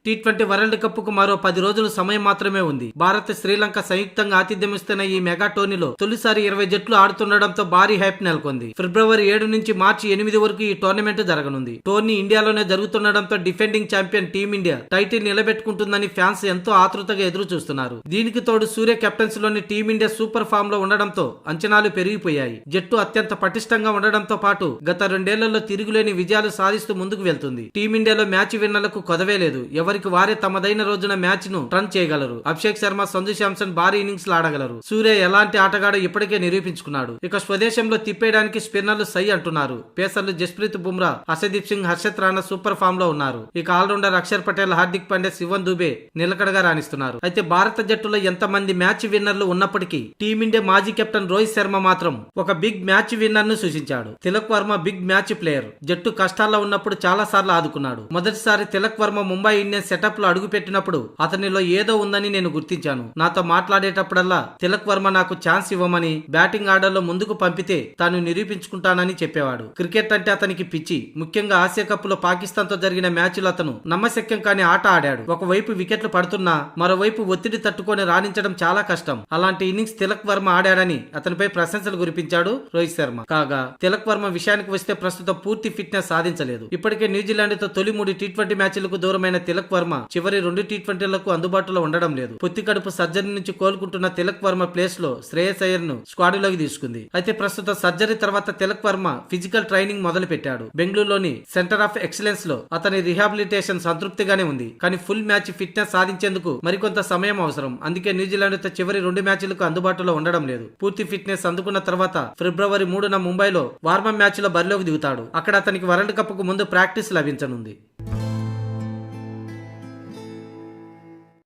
T20 world cup కు మరో 10 రోజులు సమయం మాత్రమే ఉంది. భారత్, శ్రీలంక సంయుక్తంగా ఆతిథ్యమిస్తున్న ఈ మెగా టోర్నీలో తొలిసారి 20 జట్లు ఆడుతుండటంతో భారీ హైప్ నెలకొంది. ఫిబ్రవరి 7 నుంచి మార్చి 8 వరకు ఈ టోర్నమెంట్ జరగనుంది. టోర్నీ ఇండియాలోనే జరుగుతుండటంతో డిఫెండింగ్ ఛాంపియన్ టీమిండియా టైటిల్ నిలబెట్టుకుంటుందని ఫ్యాన్స్ ఎంతో ఆతృతగా ఎదురు చూస్తున్నారు. దీనికి తోడు సూర్య కెప్టెన్స్ లోని టీమిండియా సూపర్ ఫామ్ లో ఉండడంతో అంచనాలు పెరిగిపోయాయి. జట్టు అత్యంత పటిష్టంగా ఉండడంతో పాటు గత 2 ఏళ్లలో తిరుగులేని విజయాలు సాధిస్తూ ముందుకు వెళ్తుంది. టీమిండియాలో మ్యాచ్ విన్నర్లకు కొదవే లేదు. ఎవరికి వారే తమదైన రోజున మ్యాచ్ ను రన్ చేయగలరు. అభిషేక్ శర్మ, సంజు శాంసన్ భారీ ఇన్నింగ్స్ ఆడగలరు. సూర్య ఎలాంటి ఆటగాడో ఇప్పటికే నిరూపించుకున్నాడు. ఇక స్వదేశంలో తిప్పేయడానికి స్పిన్నర్లు సై అంటున్నారు. పేసర్లు జస్ప్రీత్ బుమ్రా, హర్షదీప్ సింగ్, హర్షత్ రాణా సూపర్ ఫామ్ లో ఉన్నారు. ఇక ఆల్రౌండర్ అక్షర్ పటేల్, హార్దిక్ పాండ్యా, శివన్ దుబే నిలకడగా రాణిస్తున్నారు. అయితే భారత జట్టులో ఎంతమంది మ్యాచ్ విన్నర్లు ఉన్నప్పటికీ టీమిండియా మాజీ కెప్టెన్ రోహిత్ శర్మ మాత్రం ఒక బిగ్ మ్యాచ్ విన్నర్ ను సూచించాడు. Tilak Varma big match player. జట్టు కష్టాల్లో ఉన్నప్పుడు చాలా సార్లు ఆదుకున్నాడు. మొదటిసారి తిలక్ వర్మ ముంబై ఇండియన్స్ సెటప్ లో అడుగు పెట్టినప్పుడు అతనిలో ఏదో ఉందని నేను గుర్తించాను. నాతో మాట్లాడేటప్పుడల్లా తిలక్ వర్మ నాకు ఛాన్స్ ఇవ్వమని, బ్యాటింగ్ ఆర్డర్ లో ముందుకు పంపితే తాను నిరూపించుకుంటానని చెప్పేవాడు. క్రికెట్ అంటే అతనికి పిచ్చి. ముఖ్యంగా ఆసియా కప్ లో పాకిస్తాన్ తో జరిగిన మ్యాచ్లో అతను నమ్మశక్యం కాని ఆట ఆడాడు. ఒకవైపు వికెట్లు పడుతున్నా మరోవైపు ఒత్తిడి తట్టుకొని రాణించడం చాలా కష్టం. అలాంటి ఇన్నింగ్స్ తిలక్ వర్మ ఆడాడని అతనిపై ప్రశంసలు కురిపించాడు రోహిత్ శర్మ. కాగా తిలక్ వర్మ విషయానికి వస్తే ప్రస్తుతం పూర్తి ఫిట్నెస్ సాధించలేదు. ఇప్పటికే న్యూజిలాండ్ తో తొలి 3 టీ20 మ్యాచ్లకు దూరమైన తిలక్ వర్మ చివరి 2 టీ20లకు అందుబాటులో ఉండడం లేదు. పొత్తి కడుపు సర్జరీ నుంచి కోలుకుంటున్న తిలక్ వర్మ ప్లేస్ లో శ్రేయస్ అయ్యర్ ను స్క్వాడ్ లోకి తీసుకుంది. అయితే ప్రస్తుతం సర్జరీ తర్వాత తిలక్ వర్మ ఫిజికల్ ట్రైనింగ్ మొదలు పెట్టాడు. బెంగళూరులోని సెంటర్ ఆఫ్ ఎక్సలెన్స్ లో అతని రిహాబిలిటేషన్ సంతృప్తిగానే ఉంది. కానీ ఫుల్ మ్యాచ్ ఫిట్నెస్ సాధించేందుకు మరికొంత సమయం అవసరం. అందుకే న్యూజిలాండ్ తో చివరి 2 మ్యాచ్లకు అందుబాటులో ఉండడం లేదు. పూర్తి ఫిట్నెస్ అందుకున్న తర్వాత ఫిబ్రవరి 3న ముంబైలో వార్మప్ మ్యాచ్ లో బరిలోకి దిగుతాడు. అక్కడ అతనికి వరల్డ్ కప్ కు ముందు ప్రాక్టీస్ లభించనుంది.